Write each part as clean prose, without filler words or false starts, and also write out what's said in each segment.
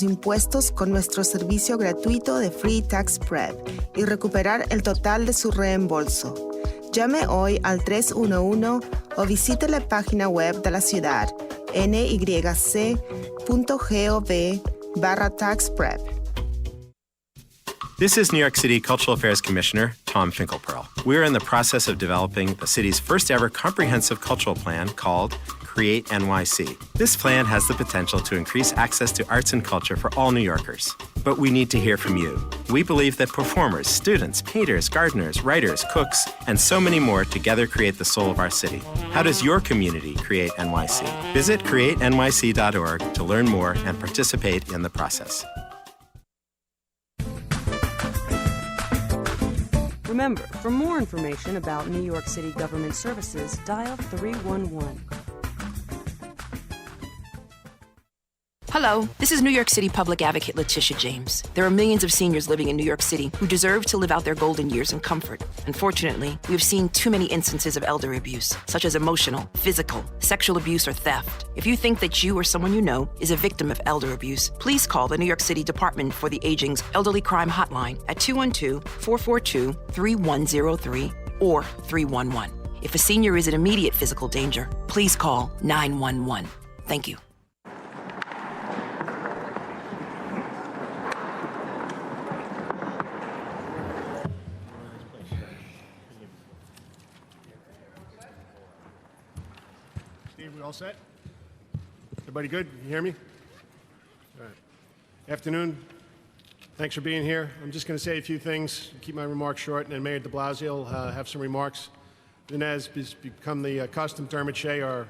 impuestos con nuestro servicio gratuito de Free Tax Prep y recuperar el total de su reembolso. Llame hoy al 311 o visite la página web de la ciudad nyc.gov/taxprep. This is New York City Cultural Affairs Commissioner Tom Finkelpearl. We're in the process of developing the city's first ever comprehensive cultural plan called Create NYC. This plan has the potential to increase access to arts and culture for all New Yorkers. But we need to hear from you. We believe that performers, students, painters, gardeners, writers, cooks, and so many more together create the soul of our city. How does your community create NYC? Visit createnyc.org to learn more and participate in the process. Remember, for more information about New York City government services, dial 311. Hello, this is New York City Public Advocate Letitia James. There are millions of seniors living in New York City who deserve to live out their golden years in comfort. Unfortunately, we've seen too many instances of elder abuse, such as emotional, physical, sexual abuse, or theft. If you think that you or someone you know is a victim of elder abuse, please call the New York City Department for the Aging's Elderly Crime Hotline at 212-442-3103 or 311. If a senior is in immediate physical danger, please call 911. Thank you. We all set? Everybody good? You hear me? All right. Afternoon. Thanks for being here. I'm just going to say a few things, keep my remarks short, and then Mayor de Blasio will have some remarks. Then as has become the custom, Dermot Shea, our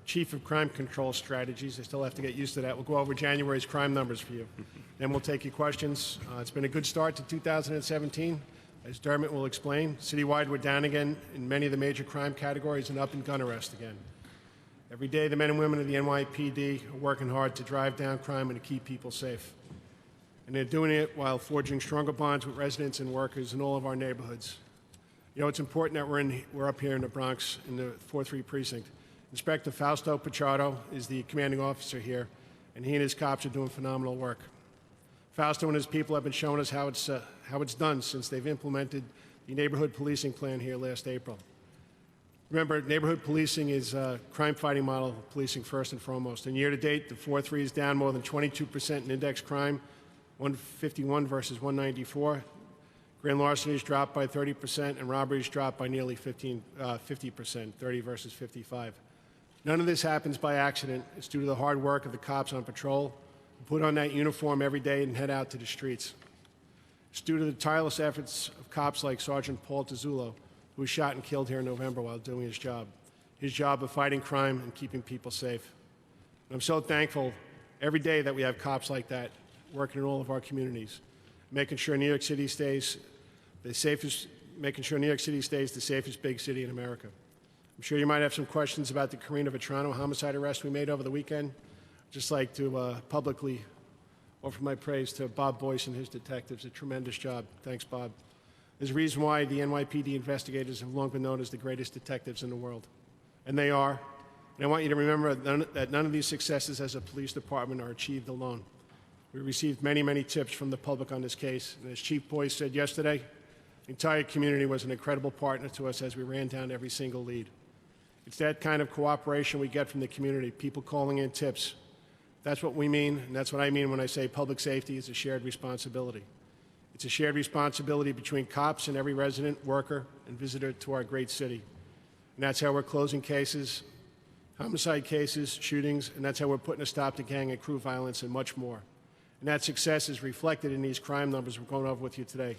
Chief of Crime Control Strategies. I still have to get used to that. We'll go over January's crime numbers for you. Then we'll take your questions. It's been a good start to 2017. As Dermot will explain, citywide we're down again in many of the major crime categories and up in gun arrest again. Every day, the men and women of the NYPD are working hard to drive down crime and to keep people safe. And they're doing it while forging stronger bonds with residents and workers in all of our neighborhoods. You know, it's important that we're up here in the Bronx, in the 4-3 precinct. Inspector Fausto Pichardo is the commanding officer here, and he and his cops are doing phenomenal work. Fausto and his people have been showing us how it's done since they've implemented the neighborhood policing plan here last April. Remember, neighborhood policing is a crime-fighting model of policing first and foremost. And year-to-date, the 4-3 is down more than 22% in index crime, 151 versus 194. Grand larcenies dropped by 30%, and robberies dropped by nearly 50%, 30 versus 55. None of this happens by accident. It's due to the hard work of the cops on patrol, who put on that uniform every day and head out to the streets. It's due to the tireless efforts of cops like Sergeant Paul Tizzulo, who was shot and killed here in November while doing his job of fighting crime and keeping people safe. And I'm so thankful every day that we have cops like that working in all of our communities, making sure New York City stays the safest big city in America. I'm sure you might have some questions about the Karina Vetrano homicide arrest we made over the weekend. I'd just like to publicly offer my praise to Bob Boyce and his detectives. A tremendous job. Thanks, Bob. There's a reason why the NYPD investigators have long been known as the greatest detectives in the world. And they are. And I want you to remember that none of these successes as a police department are achieved alone. We received many, many tips from the public on this case. And as Chief Boyce said yesterday, the entire community was an incredible partner to us as we ran down every single lead. It's that kind of cooperation we get from the community, people calling in tips. That's what we mean, and that's what I mean when I say public safety is a shared responsibility. It's a shared responsibility between cops and every resident, worker, and visitor to our great city. And that's how we're closing cases, homicide cases, shootings, and that's how we're putting a stop to gang and crew violence and much more. And that success is reflected in these crime numbers we're going over with you today.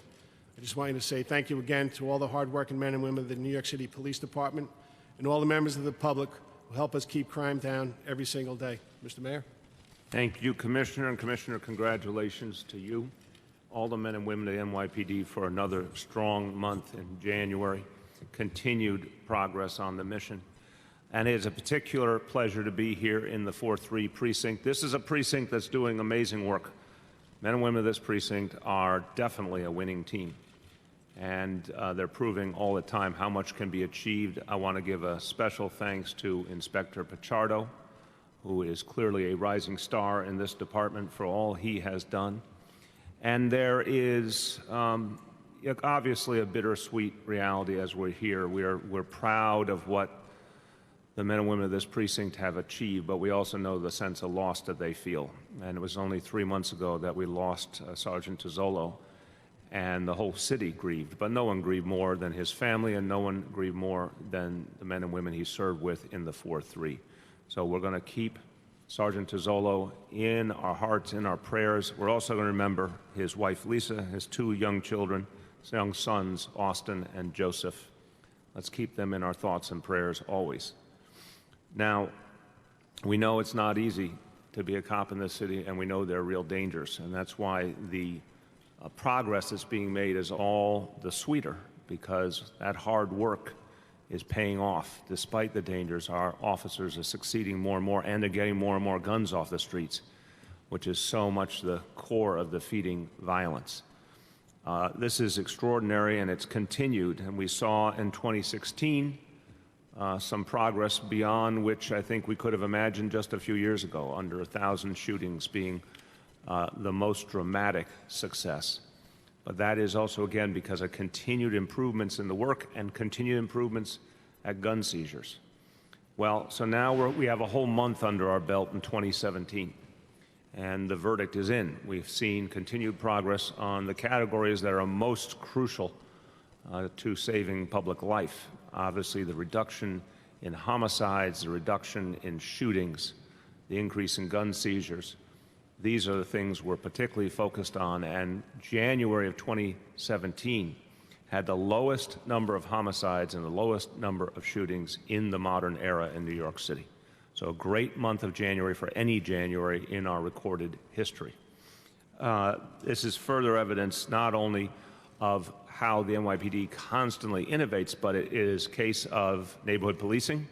I just want you to say thank you again to all the hardworking men and women of the New York City Police Department and all the members of the public who help us keep crime down every single day. Mr. Mayor? Thank you, Commissioner. And Commissioner, congratulations to you, all the men and women of the NYPD, for another strong month in January, continued progress on the mission. And it is a particular pleasure to be here in the 4-3 precinct. This is a precinct that's doing amazing work. Men and women of this precinct are definitely a winning team. And they're proving all the time how much can be achieved. I want to give a special thanks to Inspector Pichardo, who is clearly a rising star in this department for all he has done. And there is obviously a bittersweet reality as we're here. We're proud of what the men and women of this precinct have achieved, but we also know the sense of loss that they feel. And it was only 3 months ago that we lost Sergeant Tozzolo, and the whole city grieved. But no one grieved more than his family, and no one grieved more than the men and women he served with in the 4-3. So we're going to keep Sergeant Tozzolo in our hearts, in our prayers. We're also going to remember his wife, Lisa, his 2 young children, his young sons, Austin and Joseph. Let's keep them in our thoughts and prayers always. Now, we know it's not easy to be a cop in this city, and we know there are real dangers, and that's why the progress that's being made is all the sweeter, because that hard work is paying off. Despite the dangers, our officers are succeeding more and more, and they're getting more and more guns off the streets, which is so much the core of defeating violence. This is extraordinary, and it's continued, and we saw in 2016 some progress beyond which I think we could have imagined just a few years ago, under 1,000 shootings being the most dramatic success. But that is also, again, because of continued improvements in the work and continued improvements at gun seizures. Well, so now we have a whole month under our belt in 2017, and the verdict is in. We've seen continued progress on the categories that are most crucial to saving public life. Obviously, the reduction in homicides, the reduction in shootings, the increase in gun seizures. These are the things we're particularly focused on, and January of 2017 had the lowest number of homicides and the lowest number of shootings in the modern era in New York City. So a great month of January for any January in our recorded history. This is further evidence not only of how the NYPD constantly innovates, but it is a case of neighborhood policing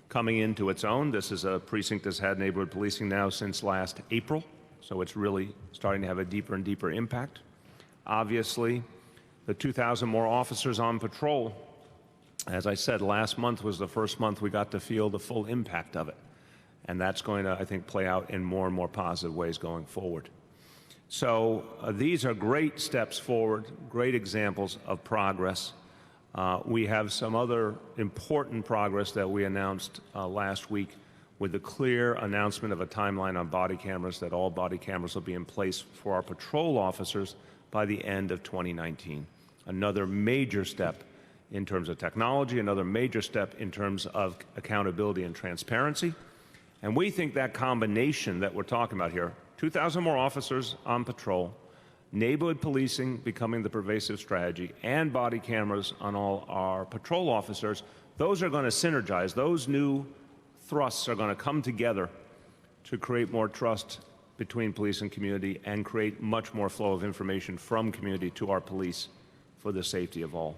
coming into its own. This is a precinct that's had neighborhood policing now since last April, so it's really starting to have a deeper and deeper impact. Obviously, the 2,000 more officers on patrol, as I said, last month was the first month we got to feel the full impact of it. And that's going to, I think, play out in more and more positive ways going forward. So these are great steps forward, great examples of progress. We have some other important progress that we announced last week with the clear announcement of a timeline on body cameras, that all body cameras will be in place for our patrol officers by the end of 2019. Another major step in terms of technology, another major step in terms of accountability and transparency. And we think that combination that we're talking about here, 2,000 more officers on patrol, neighborhood policing becoming the pervasive strategy, and body cameras on all our patrol officers, those are going to synergize. Those new thrusts are going to come together to create more trust between police and community and create much more flow of information from community to our police for the safety of all.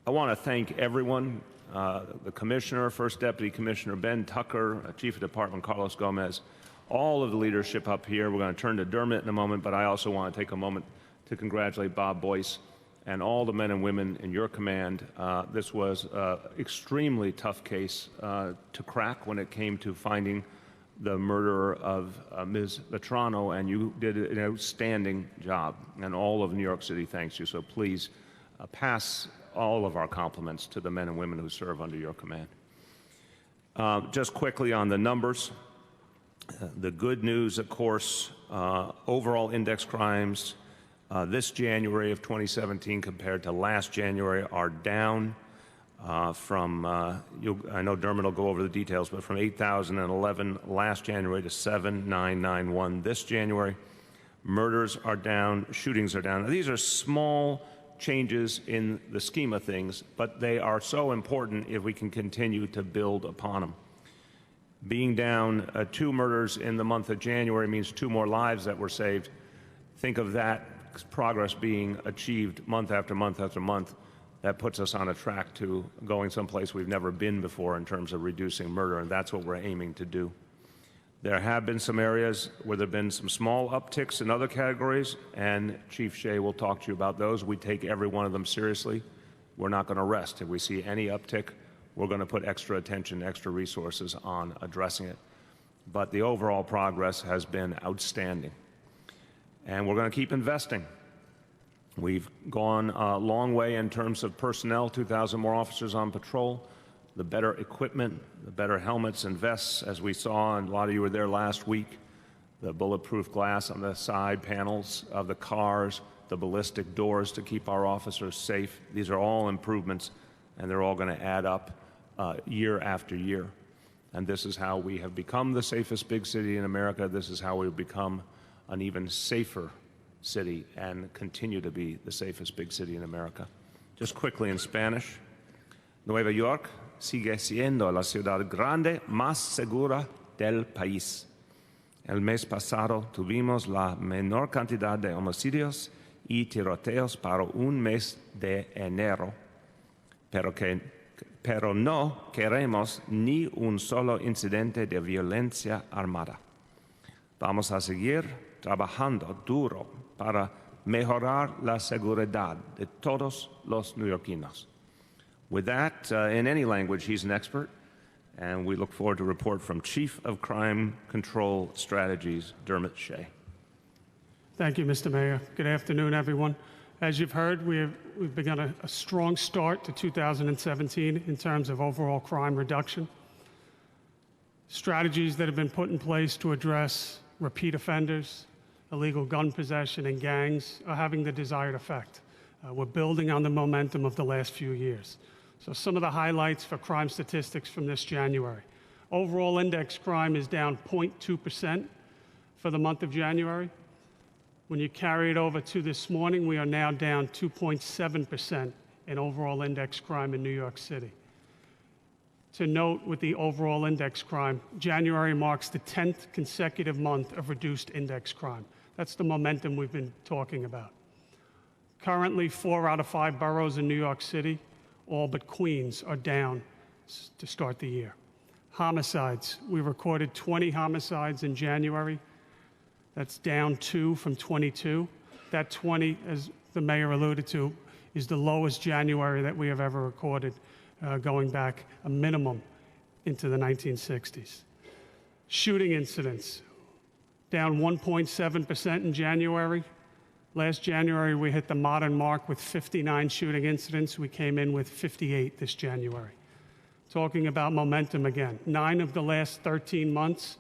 I want to thank everyone, the Commissioner, First Deputy Commissioner Ben Tucker, Chief of Department Carlos Gomez, all of the leadership up here. We're going to turn to Dermot in a moment, but I also want to take a moment to congratulate Bob Boyce and all the men and women in your command. This was an extremely tough case to crack when it came to finding the murderer of Ms. Vetrano, and you did an outstanding job, and all of New York City thanks you. So please pass all of our compliments to the men and women who serve under your command. Just quickly on the numbers, the good news, of course, overall index crimes this January of 2017 compared to last January are down from, I know Dermot will go over the details, but from 8,011 last January to 7,991 this January. Murders are down, shootings are down. Now, these are small changes in the scheme of things, but they are so important if we can continue to build upon them. Being down 2 murders in the month of January means 2 more lives that were saved. Think of that progress being achieved month after month after month. That puts us on a track to going someplace we've never been before in terms of reducing murder, and that's what we're aiming to do. There have been some areas where there have been some small upticks in other categories, and Chief Shea will talk to you about those. We take every one of them seriously. We're not going to rest. If we see any uptick, we're going to put extra attention, extra resources on addressing it. but the overall progress has been outstanding. And we're going to keep investing. We've gone a long way in terms of personnel, 2,000 more officers on patrol, the better equipment, the better helmets and vests, as we saw, and a lot of you were there last week, the bulletproof glass on the side panels of the cars, the ballistic doors to keep our officers safe. These are all improvements, and they're all going to add up year after year. And this is how we have become the safest big city in America. This is how we've become an even safer city and continue to be the safest big city in America. Just quickly in Spanish. Nueva York sigue siendo la ciudad grande más segura del país. El mes pasado tuvimos la menor cantidad de homicidios y tiroteos para un mes de enero, pero no queremos ni un solo incidente de violencia armada. Vamos a seguir trabajando duro para mejorar la seguridad de todos los neoyorquinos. With that, in any language, he's an expert, and we look forward to a report from Chief of Crime Control Strategies, Dermot Shea. Thank you, Mr. Mayor. Good afternoon, everyone. As you've heard, we've begun a strong start to 2017 in terms of overall crime reduction. Strategies that have been put in place to address repeat offenders, illegal gun possession, and gangs are having the desired effect. We're building on the momentum of the last few years. So some of the highlights for crime statistics from this January. Overall index crime is down 0.2% for the month of January. When you carry it over to this morning, we are now down 2.7% in overall index crime in New York City. To note with the overall index crime, January marks the 10th consecutive month of reduced index crime. That's the momentum we've been talking about. Currently, 4 out of 5 boroughs in New York City, all but Queens, are down to start the year. Homicides. We recorded 20 homicides in January. That's down 2 from 22. That 20, as the mayor alluded to, is the lowest January that we have ever recorded, going back a minimum into the 1960s. Shooting incidents, down 1.7% in January. Last January, we hit the modern mark with 59 shooting incidents. We came in with 58 this January. Talking about momentum again, 9 of the last 13 months,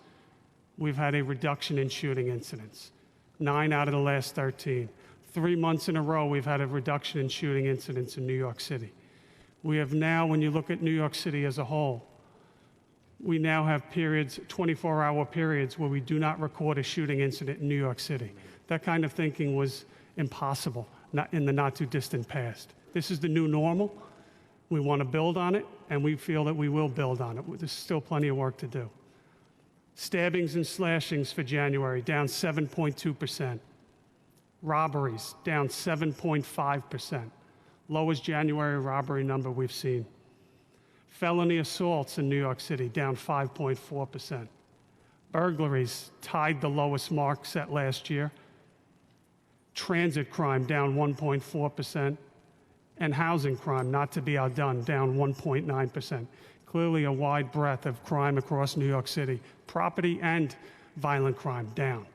we've had a reduction in shooting incidents. 9 out of the last 13. 3 months in a row, we've had a reduction in shooting incidents in New York City. We have now, when you look at New York City as a whole, we now have periods, 24-hour periods, where we do not record a shooting incident in New York City. That kind of thinking was impossible in the not-too-distant past. This is the new normal. We want to build on it, and we feel that we will build on it. There's still plenty of work to do. Stabbings and slashings for January, down 7.2%. Robberies, down 7.5%. Lowest January robbery number we've seen. Felony assaults in New York City, down 5.4%. Burglaries tied the lowest mark set last year. Transit crime, down 1.4%. And housing crime, not to be outdone, down 1.9%. Clearly a wide breadth of crime across New York City. Property and violent crime, down.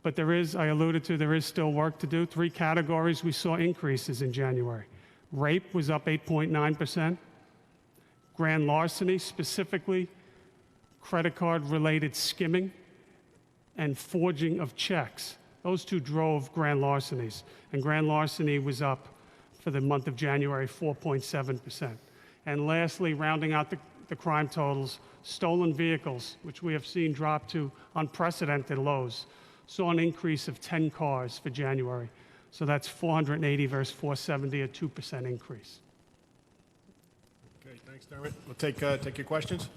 But there is, I alluded to, there is still work to do. 3 categories we saw increases in January. Rape was up 8.9%. Grand larceny, specifically credit card-related skimming and forging of checks. Those 2 drove grand larcenies. And grand larceny was up for the month of January, 4.7%. And lastly, rounding out the crime totals, stolen vehicles, which we have seen drop to unprecedented lows, saw an increase of 10 cars for January. So that's 480 versus 470, a 2% increase. Okay, thanks, Dermot. We'll take your questions.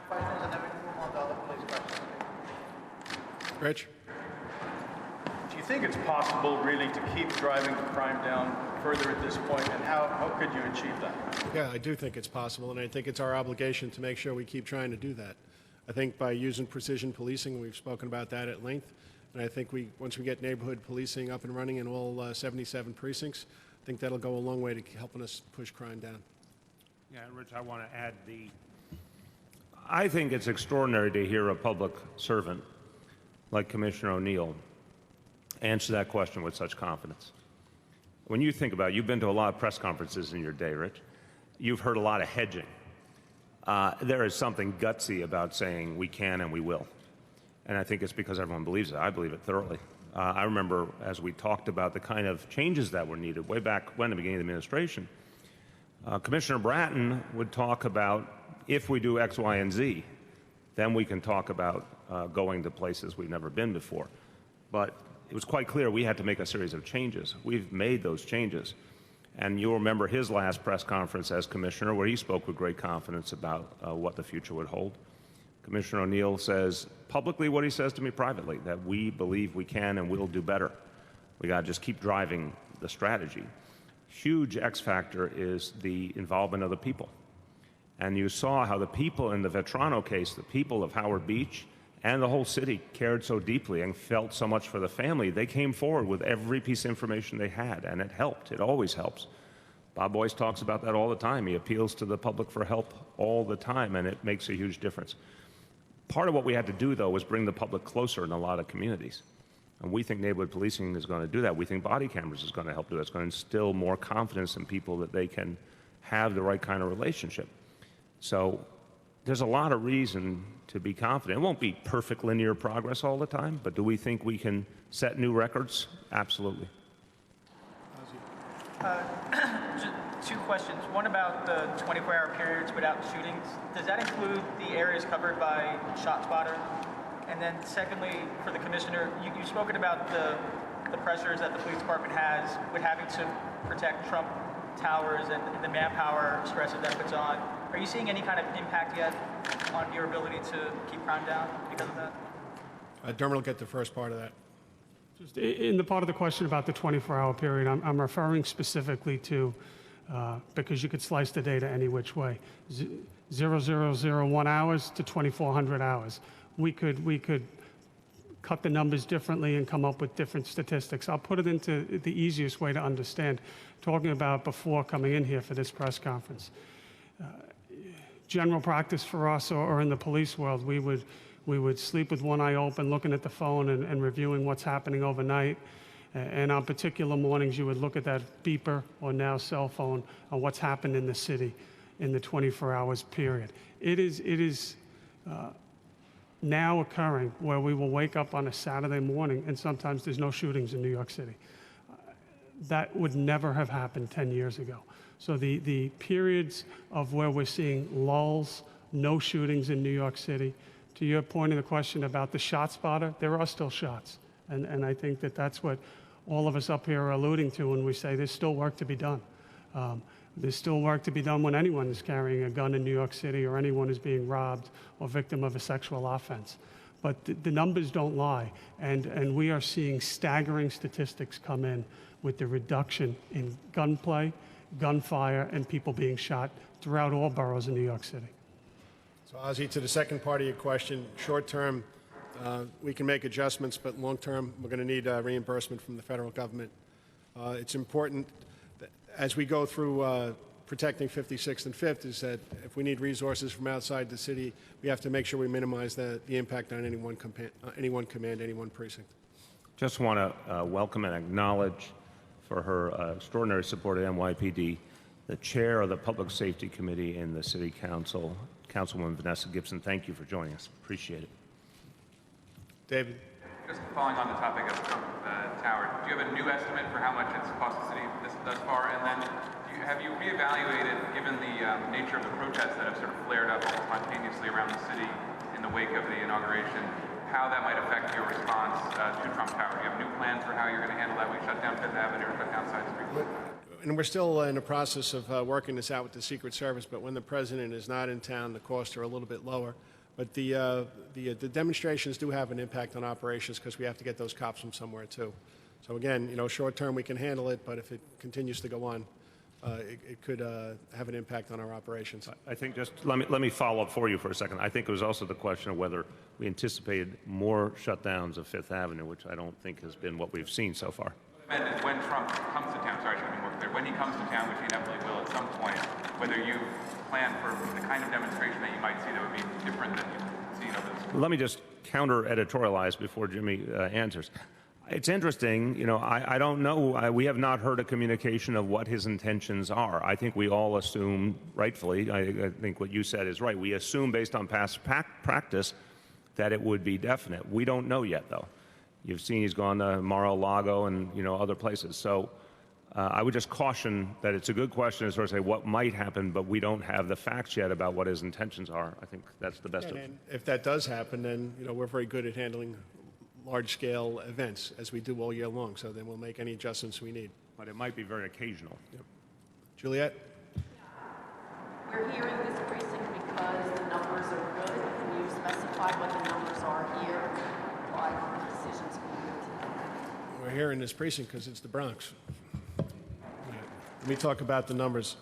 Questions, and then we can move on to other police questions. Rich? Do you think it's possible, really, to keep driving crime down further at this point, and how could you achieve that? Yeah, I do think it's possible, and I think it's our obligation to make sure we keep trying to do that. I think by using precision policing, we've spoken about that at length, and I think once we get neighborhood policing up and running in all 77 precincts, I think that'll go a long way to helping us push crime down. Yeah, and Rich, I want to add I think it's extraordinary to hear a public servant like Commissioner O'Neill answer that question with such confidence. When you think about it, you've been to a lot of press conferences in your day, Rich. You've heard a lot of hedging. There is something gutsy about saying we can and we will. And I think it's because everyone believes it. I believe it thoroughly. I remember as we talked about the kind of changes that were needed way back when, the beginning of the administration, Commissioner Bratton would talk about if we do X, Y, and Z, then we can talk about going to places we've never been before. But it was quite clear we had to make a series of changes. We've made those changes. And you'll remember his last press conference as commissioner where he spoke with great confidence about what the future would hold. Commissioner O'Neill says publicly what he says to me privately, that we believe we can and will do better. We got to just keep driving the strategy. Huge X factor is the involvement of the people. And you saw how the people in the Vetrano case, the people of Howard Beach and the whole city cared so deeply and felt so much for the family. They came forward with every piece of information they had, and it helped. It always helps. Bob Boyce talks about that all the time. He appeals to the public for help all the time, and it makes a huge difference. Part of what we had to do, though, was bring the public closer in a lot of communities. And we think neighborhood policing is going to do that. We think body cameras is going to help do that. It's going to instill more confidence in people that they can have the right kind of relationship. So there's a lot of reason to be confident. It won't be perfect linear progress all the time, but do we think we can set new records? Absolutely. Just two questions. One about the 24-hour periods without shootings. Does that include the areas covered by ShotSpotter? And then secondly, for the commissioner, you've spoken about the pressures that the police department has with having to protect Trump towers and the manpower stresses that puts on. Are you seeing any kind of impact yet on your ability to keep crime down because of that? Dermot will get the first part of that. Just in the part of the question about the 24-hour period, I'm referring specifically to, because you could slice the data any which way, 0001 hours to 2400 hours. We could cut the numbers differently and come up with different statistics. I'll put it into the easiest way to understand, talking about before coming in here for this press conference. General practice for us or in the police world, we would sleep with one eye open, looking at the phone and reviewing what's happening overnight. And on particular mornings, you would look at that beeper or now cell phone on what's happened in the city in the 24 hours period. It is now occurring where we will wake up on a Saturday morning and sometimes there's no shootings in New York City. That would never have happened 10 years ago. So the periods of where we're seeing lulls, no shootings in New York City, to your point in the question about the ShotSpotter, there are still shots. And I think that's what all of us up here are alluding to when we say there's still work to be done. There's still work to be done when anyone is carrying a gun in New York City or anyone is being robbed or victim of a sexual offense. But the numbers don't lie. And we are seeing staggering statistics come in with the reduction in gunplay, gunfire, and people being shot throughout all boroughs in New York City. So, Ozzy, to the second part of your question, short term, we can make adjustments, but long term, we're going to need reimbursement from the federal government. It's important that as we go through protecting 56th and 5th is that if we need resources from outside the city, we have to make sure we minimize the impact on any one command, any one precinct. Just want to welcome and acknowledge for her extraordinary support of NYPD, the chair of the Public Safety Committee in the City Council, Councilwoman Vanessa Gibson. Thank you for joining us. Appreciate it. David. Just following on the topic of Trump Tower, do you have a new estimate for how much it's cost the city thus far? And then have you reevaluated, given the nature of the protests that have sort of flared up spontaneously around the city in the wake of the inauguration, how that might affect your response to Trump Tower? Do you have new plans for how you're going to handle that? We shut down Fifth Avenue or shut down Side Street? And we're still in the process of working this out with the Secret Service, but when the president is not in town, the costs are a little bit lower. But the demonstrations do have an impact on operations because we have to get those cops from somewhere too. So again, short term we can handle it, but if it continues to go on, it could have an impact on our operations. I think just let me follow up for you for a second. I think it was also the question of whether we anticipated more shutdowns of Fifth Avenue, which I don't think has been what we've seen so far. And when Trump comes to town, sorry, I should be more clear, when he comes to town, which he inevitably will at some point, whether you plan for the kind of demonstration that you might see that would be different than you've seen others? Let me just counter-editorialize before Jimmy answers. It's interesting, you know, I don't know. We have not heard a communication of what his intentions are. I think we all assume, rightfully, I think what you said is right. We assume based on past practice that it would be definite. We don't know yet, though. You've seen he's gone to Mar-a-Lago and, you know, other places. So I would just caution that it's a good question to sort of say what might happen, but we don't have the facts yet about what his intentions are. I think that's the best. And if that does happen, then, you know, we're very good at handling large-scale events, as we do all year long. So then we'll make any adjustments we need. But it might be very occasional. Yep. Juliet? We're hearing this precinct because the numbers are good. Can you specify what the numbers are here? Why the decisions being made? We're here in this precinct because it's the Bronx. Let me talk about the numbers.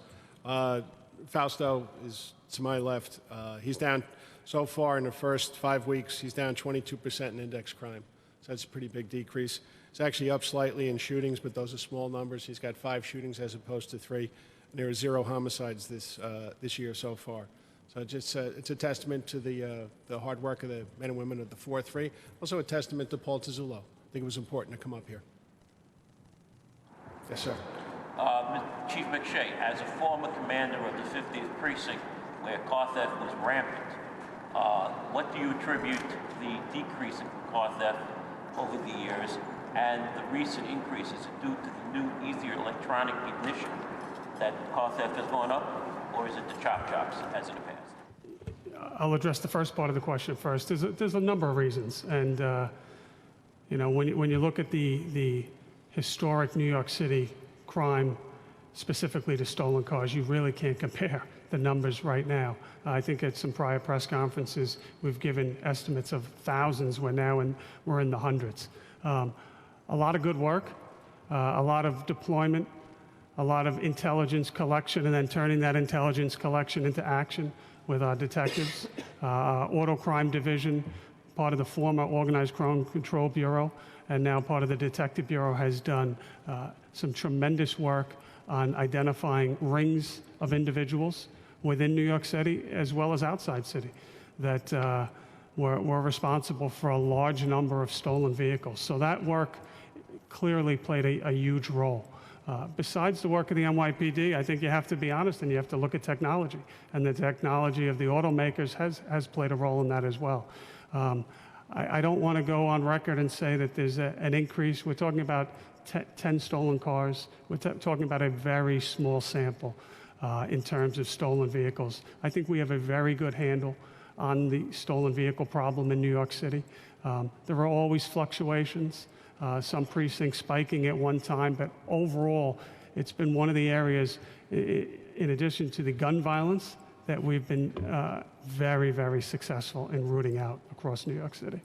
Fausto is to my left. He's down so far in the first 5 weeks. He's down 22% in index crime. So that's a pretty big decrease. It's actually up slightly in shootings, but those are small numbers. He's got 5 shootings as opposed to 3. And there are 0 homicides this year so far. So it's a testament to the hard work of the men and women of the 4-3. Also a testament to Paul Tizzulo. I think it was important to come up here. Yes, sir. Chief McShay, as a former commander of the 50th Precinct, where car theft was rampant, what do you attribute the decrease in car theft over the years and the recent increases due to the new, easier electronic ignition that car theft has gone up, or is it the chop chops as in the past? I'll address the first part of the question first. There's a number of reasons, and you know, when you look at the historic New York City crime, specifically to stolen cars, you really can't compare the numbers right now. I think at some prior press conferences, we've given estimates of thousands. We're in the hundreds. A lot of good work, a lot of deployment, a lot of intelligence collection, and then turning that intelligence collection into action with our detectives. Auto Crime Division, part of the former Organized Crime Control Bureau, and now part of the Detective Bureau, has done some tremendous work on identifying rings of individuals within New York City as well as outside city that were responsible for a large number of stolen vehicles. So that work clearly played a huge role. Besides the work of the NYPD, I think you have to be honest and you have to look at technology. And the technology of the automakers has played a role in that as well. I don't want to go on record and say that there's an increase. We're talking about 10 stolen cars. We're talking about a very small sample in terms of stolen vehicles. I think we have a very good handle on the stolen vehicle problem in New York City. There are always fluctuations, some precincts spiking at one time, but overall, it's been one of the areas, in addition to the gun violence, that we've been very, very successful in rooting out across New York City.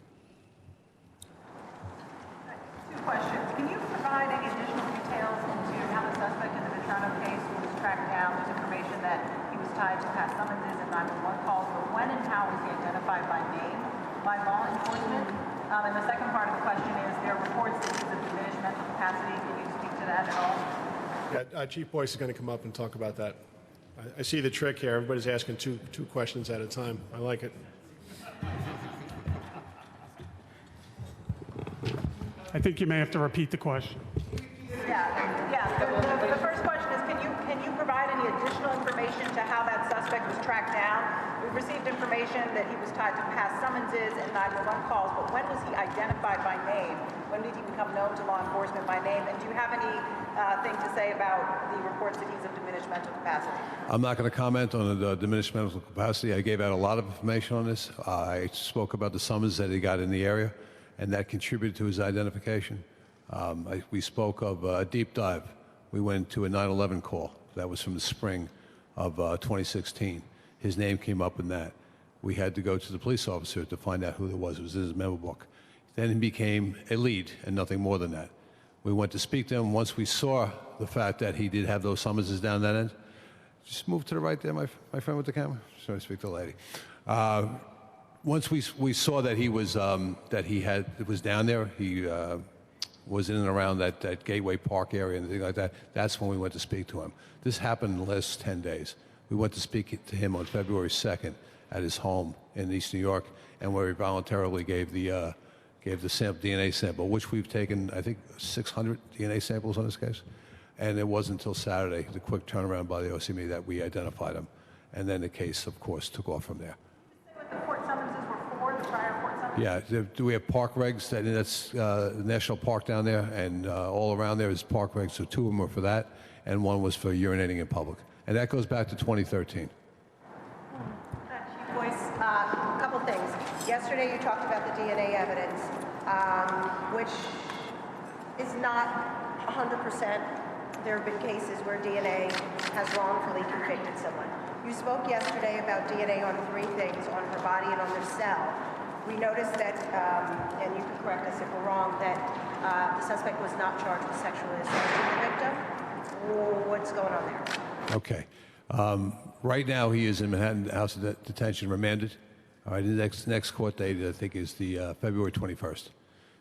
2 questions. Can you provide any additional details into how the suspect in the Vetrano case was tracked down? There's information that he was tied to past summonses and 911 calls, but when and how was he identified by name by law enforcement? And the second part of the question is, there are reports that he's of diminished mental capacity. Can you speak to that at all? Yeah, Chief Boyce is going to come up and talk about that. I see the trick here. Everybody's asking two questions at a time. I like it. I think you may have to repeat the question. Yeah. The first question is, can you provide any additional information to how that suspect was tracked down? We've received information that he was tied to past summonses and 911 calls, but when was he identified by name? When did he become known to law enforcement by name? And do you have any thing to say about the reports that he's of diminished mental capacity? I'm not going to comment on the diminished mental capacity. I gave out a lot of information on this. I spoke about the summons that he got in the area, and that contributed to his identification. We spoke of a deep dive. We went to a 911 call. That was from the spring of 2016. His name came up in that. We had to go to the police officer to find out who it was. It was in his memo book. Then he became a lead and nothing more than that. We went to speak to him. Once we saw the fact that he did have those summonses down that end, just move to the right there, my friend with the camera. Sorry to speak to the lady. Once we saw that he was was down there, he was in and around that Gateway Park area and things like that. That's when we went to speak to him. This happened in the last 10 days. We went to speak to him on February 2nd at his home in East New York, and where he voluntarily gave the DNA sample, which we've taken, I think, 600 DNA samples on this case. And it wasn't until Saturday, the quick turnaround by the OCME, that we identified him. And then the case, of course, took off from there. What the court summonses were for, the prior court summonses? Yeah, we have park regs. That's the national park down there, and all around there is park regs. So 2 of them were for that, and 1 was for urinating in public. And that goes back to 2013. Chief Boyce, a couple things. Yesterday you talked about the DNA evidence, which is not 100%. There have been cases where DNA has wrongfully convicted someone. You spoke yesterday about DNA on 3 things, on her body and on her cell. We noticed that, and you can correct us if we're wrong, that the suspect was not charged with sexual assault of the victim. What's going on there? Okay. Right now, he is in Manhattan House of Detention, remanded. All right, the next court date, I think, is the February 21st.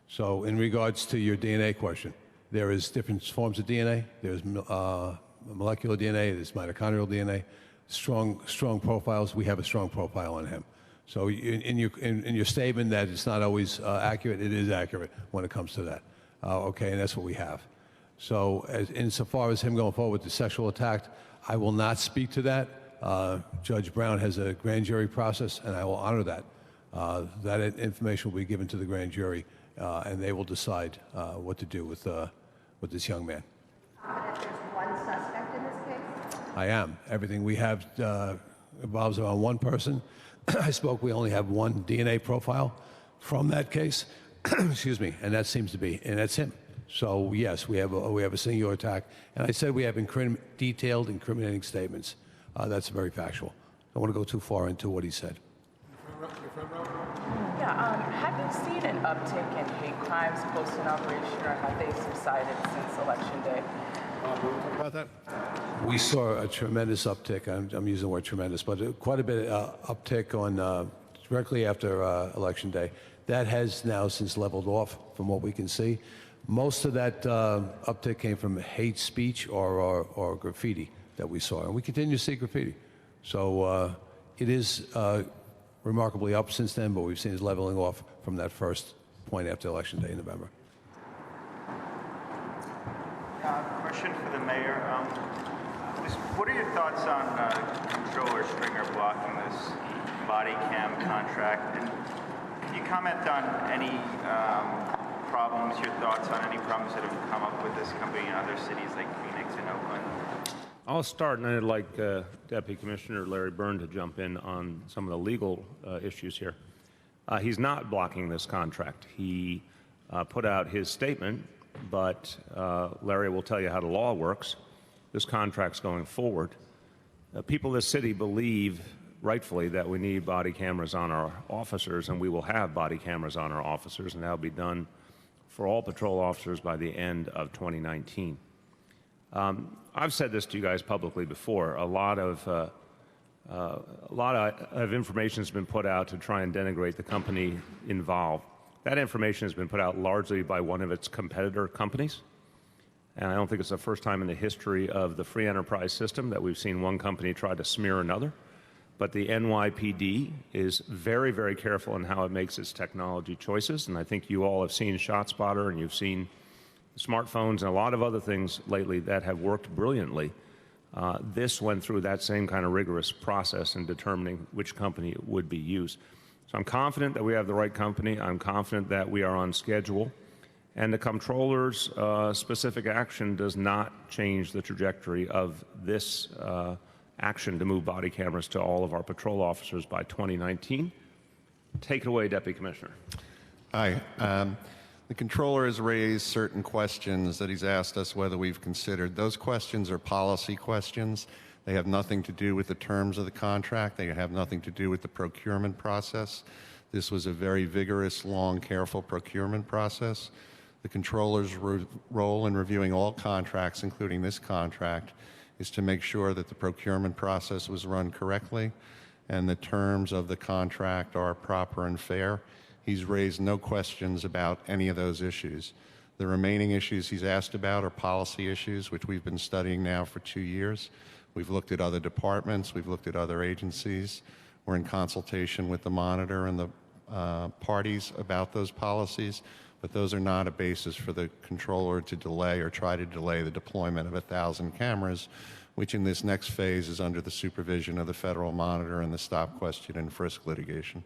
So in regards to your DNA question, there is different forms of DNA. There's molecular DNA, there's mitochondrial DNA, strong profiles. We have a strong profile on him. So in your statement that it's not always accurate, it is accurate when it comes to that. Okay, and that's what we have. So insofar as him going forward with the sexual attack, I will not speak to that. Judge Brown has a grand jury process, and I will honor that. That information will be given to the grand jury, and they will decide what to do with this young man. There's one suspect in this case? I am. Everything we have revolves around one person. We only have one DNA profile from that case. Excuse me, and that seems to be, and that's him. So yes, we have a singular attack, and I said we have detailed incriminating statements. That's very factual. I don't want to go too far into what he said. Yeah, have you seen an uptick in hate crimes post-inauguration, or have they subsided since Election Day? Talk about that. We saw a tremendous uptick. I'm using the word tremendous, but quite a bit of uptick on directly after Election Day. That has now since leveled off from what we can see. Most of that uptick came from hate speech or graffiti that we saw, and we continue to see graffiti. So it is remarkably up since then, but we've seen it leveling off from that first point after Election Day in November. Question for the mayor. What are your thoughts on Controller Stringer blocking this body cam contract? And can you comment on any problems, your thoughts on any problems that have come up with this company in other cities like Phoenix and Oakland? I'll start, and I'd like Deputy Commissioner Larry Byrne to jump in on some of the legal issues here. He's not blocking this contract. He put out his statement, but Larry will tell you how the law works. This contract's going forward. People in this city believe, rightfully, that we need body cameras on our officers, and we will have body cameras on our officers, and that'll be done for all patrol officers by the end of 2019. I've said this to you guys publicly before. A lot of information has been put out to try and denigrate the company involved. That information has been put out largely by one of its competitor companies. And I don't think it's the first time in the history of the free enterprise system that we've seen one company try to smear another. But the NYPD is very, very careful in how it makes its technology choices. And I think you all have seen ShotSpotter, and you've seen smartphones and a lot of other things lately that have worked brilliantly. This went through that same kind of rigorous process in determining which company would be used. So I'm confident that we have the right company. I'm confident that we are on schedule. And the comptroller's specific action does not change the trajectory of this action to move body cameras to all of our patrol officers by 2019. Take it away, Deputy Commissioner. Hi. The Comptroller has raised certain questions that he's asked us whether we've considered. Those questions are policy questions. They have nothing to do with the terms of the contract. They have nothing to do with the procurement process. This was a very vigorous, long, careful procurement process. The Comptroller's role in reviewing all contracts, including this contract, is to make sure that the procurement process was run correctly and the terms of the contract are proper and fair. He's raised no questions about any of those issues. The remaining issues he's asked about are policy issues, which we've been studying now for 2 years. We've looked at other departments. We've looked at other agencies. We're in consultation with the monitor and the parties about those policies, but those are not a basis for the controller to delay or try to delay the deployment of 1,000 cameras, which in this next phase is under the supervision of the federal monitor and the stop, question, and frisk litigation.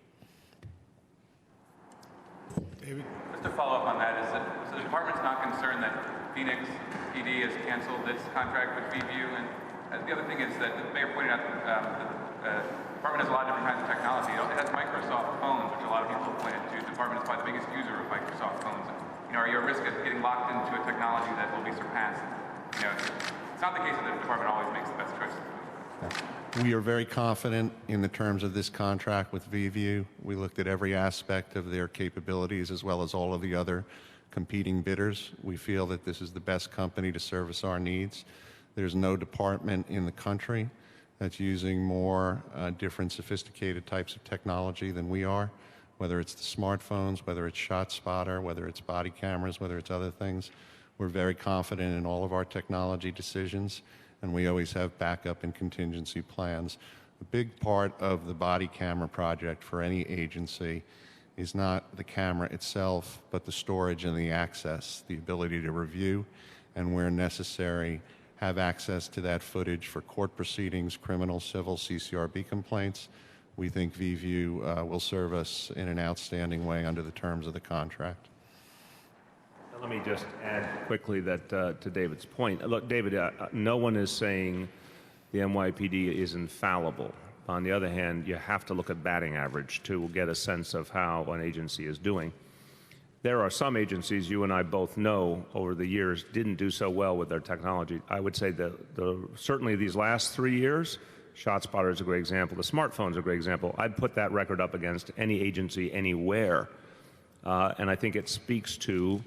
David? Just to follow up on that, is that so the department's not concerned that Phoenix PD has canceled its contract with VView, and the other thing is that the mayor pointed out that the department has a lot of different kinds of technology. It has Microsoft phones, which a lot of people have pointed to. The department is probably the biggest user of Microsoft phones. And, are you at risk of getting locked into a technology that will be surpassed? It's not the case that the department always makes the best choice. We are very confident in the terms of this contract with VView. We looked at every aspect of their capabilities as well as all of the other competing bidders. We feel that this is the best company to service our needs. There's no department in the country that's using more different sophisticated types of technology than we are, whether it's the smartphones, whether it's ShotSpotter, whether it's body cameras, whether it's other things. We're very confident in all of our technology decisions, and we always have backup and contingency plans. A big part of the body camera project for any agency is not the camera itself, but the storage and the access, the ability to review, and where necessary, have access to that footage for court proceedings, criminal, civil, CCRB complaints. We think VView will serve us in an outstanding way under the terms of the contract. Let me just add quickly that to David's point. Look, David, no one is saying the NYPD is infallible. On the other hand, you have to look at batting average to get a sense of how an agency is doing. There are some agencies, you and I both know, over the years didn't do so well with their technology. I would say that certainly these last 3 years, ShotSpotter is a great example. The smartphone is a great example. I'd put that record up against any agency anywhere. And I think it speaks to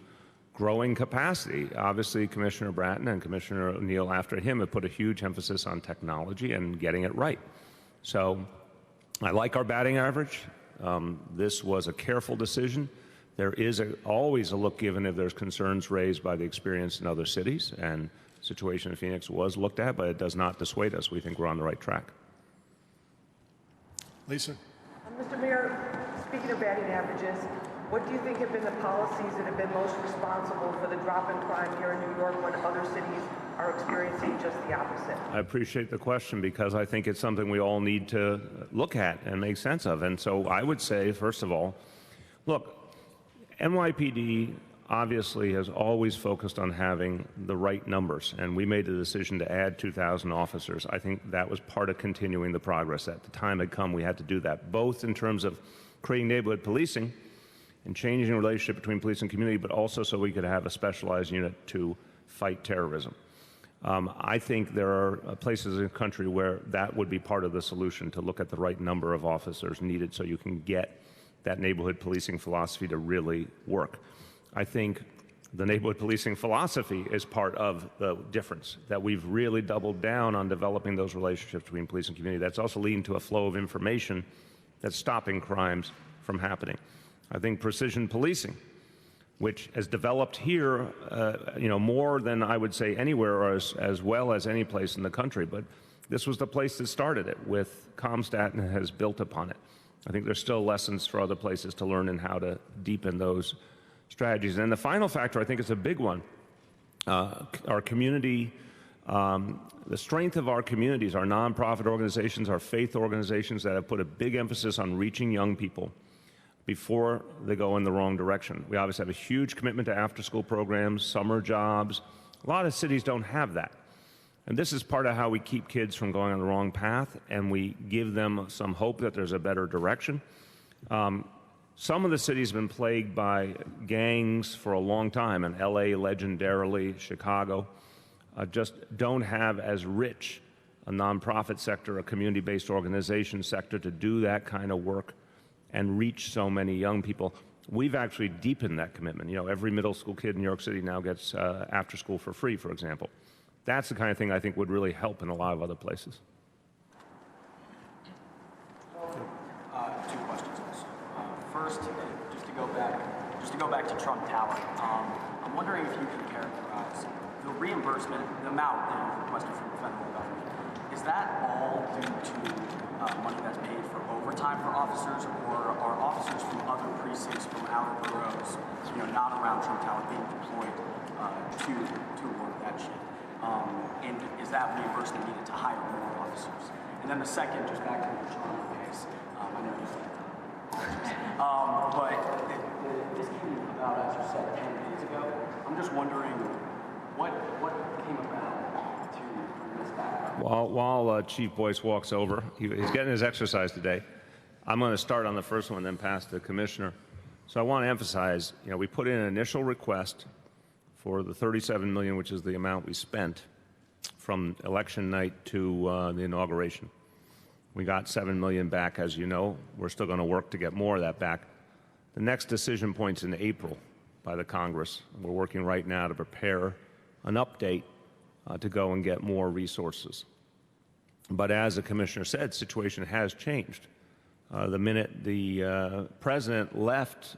growing capacity. Obviously, Commissioner Bratton and Commissioner O'Neill after him have put a huge emphasis on technology and getting it right. So I like our batting average. This was a careful decision. There is always a look given if there's concerns raised by the experience in other cities, and the situation in Phoenix was looked at, but it does not dissuade us. We think we're on the right track. Lisa? Mr. Mayor, speaking of batting averages, what do you think have been the policies that have been most responsible for the drop in crime here in New York when other cities are experiencing just the opposite? I appreciate the question because I think it's something we all need to look at and make sense of. And so I would say, first of all, look, NYPD obviously has always focused on having the right numbers, and we made the decision to add 2,000 officers. I think that was part of continuing the progress. At the time had come, we had to do that, both in terms of creating neighborhood policing and changing the relationship between police and community, but also so we could have a specialized unit to fight terrorism. I think there are places in the country where that would be part of the solution, to look at the right number of officers needed so you can get that neighborhood policing philosophy to really work. I think the neighborhood policing philosophy is part of the difference, that we've really doubled down on developing those relationships between police and community. That's also leading to a flow of information that's stopping crimes from happening. I think precision policing, which has developed here, more than I would say anywhere, or as well as any place in the country. But this was the place that started it with Comstat and has built upon it. I think there's still lessons for other places to learn in how to deepen those strategies. And the final factor, I think, is a big one. Our community, the strength of our communities, our nonprofit organizations, our faith organizations that have put a big emphasis on reaching young people before they go in the wrong direction. We obviously have a huge commitment to after-school programs, summer jobs. A lot of cities don't have that. And this is part of how we keep kids from going on the wrong path, and we give them some hope that there's a better direction. Some of the cities have been plagued by gangs for a long time, and LA legendarily, Chicago, just don't have as rich a nonprofit sector, a community-based organization sector to do that kind of work and reach so many young people. We've actually deepened that commitment. Every middle school kid in New York City now gets after school for free, for example. That's the kind of thing I think would really help in a lot of other places. Two questions also. First, just to go back to Trump Tower, I'm wondering if you can characterize the reimbursement, the amount that you've requested from the federal government. is that all due to money that's paid for overtime for officers, or are officers from other precincts from outer boroughs, not around Trump Tower, being deployed to work that shift? And is that reimbursement needed to hire more officers? And then the second, just back to the Toronto case, I know you said but this came about, as you said, 10 days ago. I'm just wondering what came about to bring this back up? While Chief Boyce walks over, he's getting his exercise today. I'm going to start on the first one, then pass to the Commissioner. So I want to emphasize, we put in an initial request for the $37 million, which is the amount we spent from election night to the inauguration. We got $7 million back, as you know. We're still going to work to get more of that back. The next decision point's in April by the Congress. We're working right now to prepare an update to go and get more resources. But as the Commissioner said, situation has changed. The minute the President left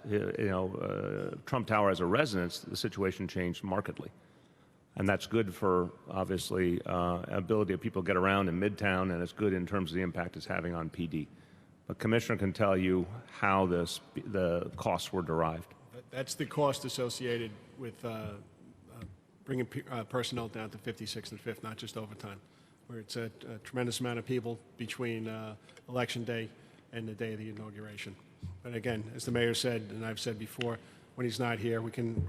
Trump Tower as a residence, the situation changed markedly. And that's good for, obviously, ability of people to get around in Midtown, and it's good in terms of the impact it's having on PD. But Commissioner can tell you how the costs were derived. That's the cost associated with bringing personnel down to 56th and 5th, not just overtime, where it's a tremendous amount of people between Election Day and the day of the inauguration. But again, as the Mayor said, and I've said before, when he's not here, we can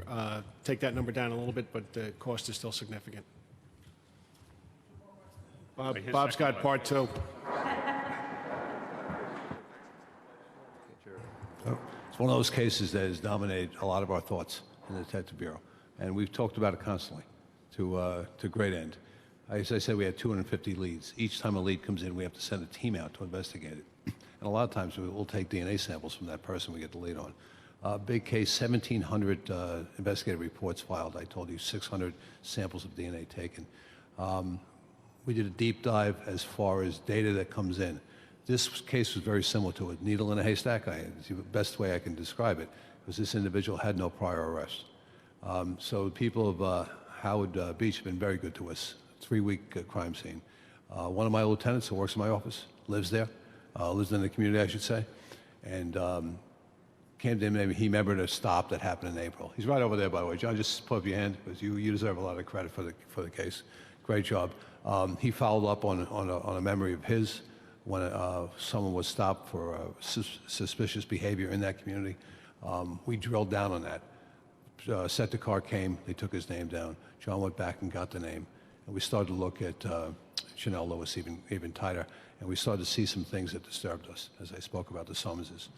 take that number down a little bit, but the cost is still significant. Bob's got part two. It's one of those cases that has dominated a lot of our thoughts in the Detective Bureau, and we've talked about it constantly to great end. As I said, we had 250 leads. Each time a lead comes in, we have to send a team out to investigate it. And a lot of times we'll take DNA samples from that person we get the lead on. Big case, 1,700 investigative reports filed. I told you 600 samples of DNA taken. We did a deep dive as far as data that comes in. This case was very similar to a needle in a haystack. It's the best way I can describe it, because this individual had no prior arrest. So the people of Howard Beach have been very good to us. 3-week crime scene. One of my lieutenants who works in my office lives there, lives in the community, I should say, and came to him. He remembered a stop that happened in April. He's right over there, by the way. John, just put up your hand, because you deserve a lot of credit for the case. Great job. He followed up on a memory of his when someone was stopped for suspicious behavior in that community. We drilled down on that. Sector car came. They took his name down. John went back and got the name. And we started to look at Chanel Lewis even tighter. And we started to see some things that disturbed us, as I spoke about the summonses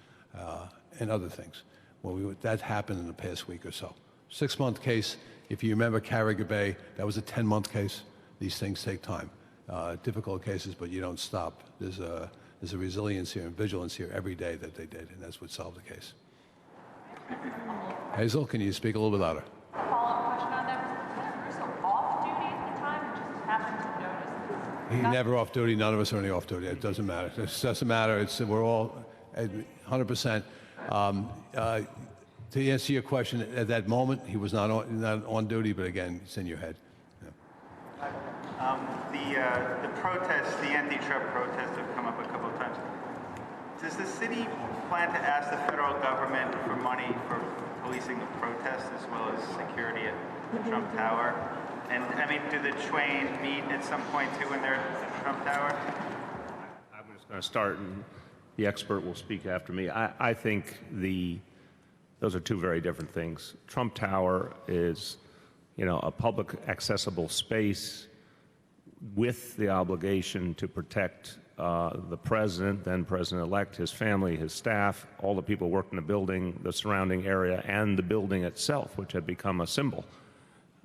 and other things. Well, that happened in the past week or so. 6-month case. If you remember Carriger Bay, that was a 10-month case. These things take time. Difficult cases, but you don't stop. There's a resilience here and vigilance here every day that they did, and that's what solved the case. Hazel, can you speak a little bit louder? Follow-up question on that. Was Lieutenant Russo off duty at the time and just happened to notice? He's never off duty. None of us are any off duty. It doesn't matter. It doesn't matter. We're all 100%. To answer your question, at that moment, he was not on duty, but again, it's in your head. The protests, the anti-Trump protests have come up a couple of times. Does the city plan to ask the federal government for money for policing the protests as well as security at the Trump Tower? And, I mean, do the Twain meet at some point, too, when they're at the Trump Tower? I'm just going to start, and the expert will speak after me. I think those are two very different things. Trump Tower is, a public accessible space with the obligation to protect the president, then president-elect, his family, his staff, all the people working in the building, the surrounding area, and the building itself, which had become a symbol.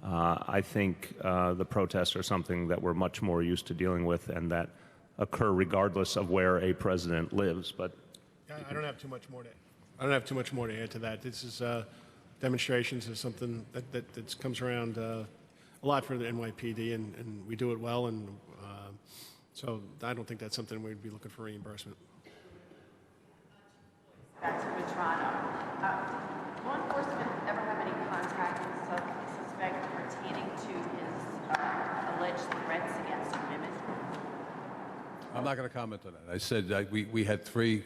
I think the protests are something that we're much more used to dealing with and that occur regardless of where a president lives. But I don't have too much more to add to that. This is demonstrations is something that comes around a lot for the NYPD, and we do it well, and so I don't think that's something we'd be looking for reimbursement. Back to Toronto. Law enforcement ever have any contact with the suspect pertaining to his alleged threats against women? I'm not going to comment on that. I said we had 3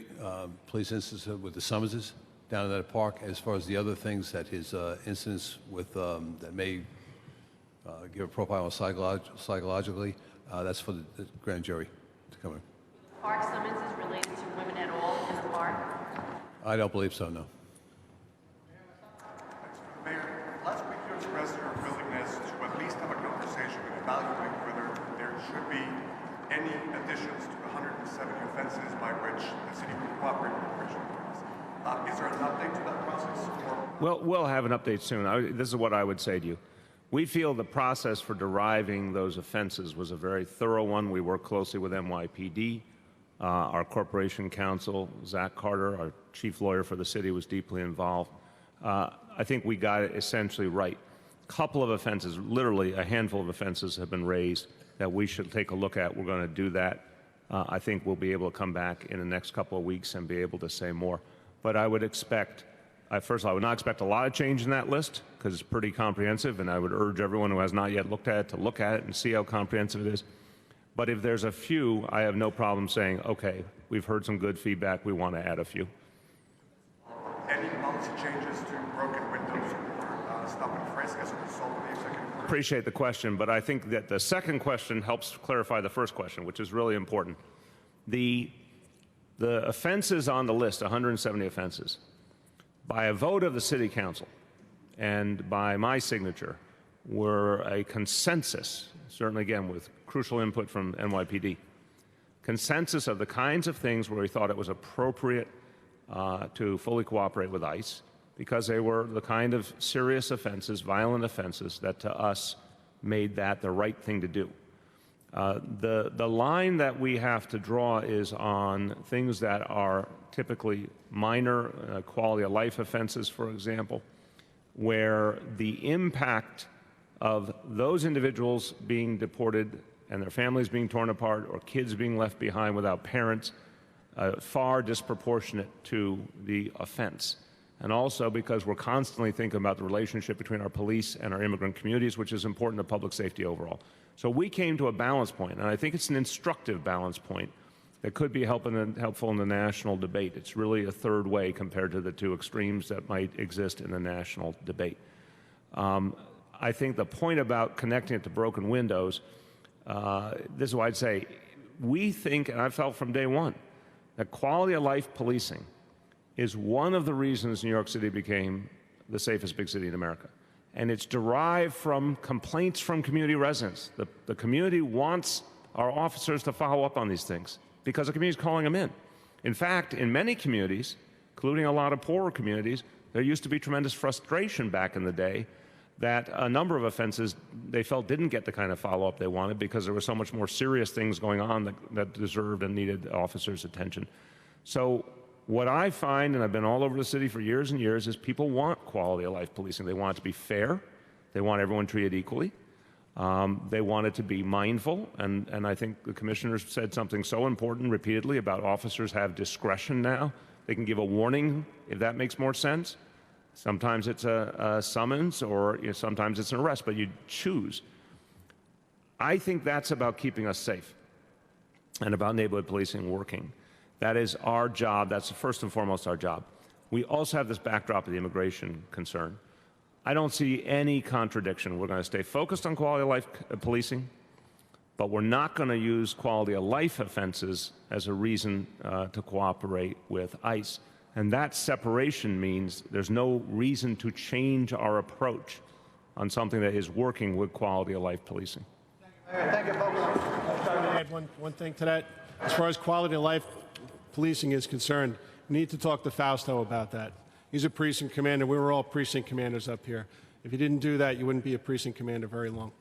police incidents with the Summerses down in that park. As far as the other things that his incidents with that may give a profile psychologically, that's for the grand jury to come in. Park summonses related to women at all in the park? I don't believe so, no. Mayor, last week you expressed your willingness to at least have a conversation and evaluate whether there should be any additions to the 170 offenses by which the city would cooperate with immigration authorities. Is there an update to that process? Well, we'll have an update soon. This is what I would say to you. We feel the process for deriving those offenses was a very thorough one. We worked closely with NYPD. Our corporation counsel, Zach Carter, our chief lawyer for the city, was deeply involved. I think we got it essentially right. A couple of offenses, literally a handful of offenses have been raised that we should take a look at. We're going to do that. I think we'll be able to come back in the next couple of weeks and be able to say more. But I would expect, first of all, I would not expect a lot of change in that list because it's pretty comprehensive, and I would urge everyone who has not yet looked at it to look at it and see how comprehensive it is. But if there's a few, I have no problem saying, okay, we've heard some good feedback, we want to add a few. Any policy changes to broken windows or stop and frisk as a result of the executive order? Appreciate the question, but I think that the second question helps clarify the first question, which is really important. The offenses on the list, 170 offenses, by a vote of the City Council and by my signature, were a consensus, certainly again with crucial input from NYPD, consensus of the kinds of things where we thought it was appropriate to fully cooperate with ICE because they were the kind of serious offenses, violent offenses, that to us made that the right thing to do. The line that we have to draw is on things that are typically minor quality of life offenses, for example, where the impact of those individuals being deported and their families being torn apart or kids being left behind without parents far disproportionate to the offense. And also because we're constantly thinking about the relationship between our police and our immigrant communities, which is important to public safety overall. So we came to a balance point, and I think it's an instructive balance point that could be helpful in the national debate. It's really a third way compared to the 2 extremes that might exist in the national debate. I think the point about connecting it to broken windows, this is why I'd say, we think, and I've felt from day one, that quality of life policing is one of the reasons New York City became the safest big city in America. And it's derived from complaints from community residents. The community wants our officers to follow up on these things because the community is calling them in. In fact, in many communities, including a lot of poorer communities, there used to be tremendous frustration back in the day that a number of offenses they felt didn't get the kind of follow-up they wanted because there were so much more serious things going on that deserved and needed officers' attention. So what I find, and I've been all over the city for years and years, is people want quality of life policing. They want it to be fair. They want everyone treated equally. They want it to be mindful. And I think the commissioners said something so important repeatedly about officers have discretion now. They can give a warning if that makes more sense. Sometimes it's a summons or sometimes it's an arrest, but you choose. I think that's about keeping us safe and about neighborhood policing working. That is our job. That's first and foremost our job. We also have this backdrop of the immigration concern. I don't see any contradiction. We're going to stay focused on quality of life policing, but we're not going to use quality of life offenses as a reason to cooperate with ICE. And that separation means there's no reason to change our approach on something that is working with quality of life policing. Thank you, folks. I'm trying to add one thing to that. As far as quality of life policing is concerned, we need to talk to Fausto about that. He's a precinct commander. We were all precinct commanders up here. If you didn't do that, you wouldn't be a precinct commander very long.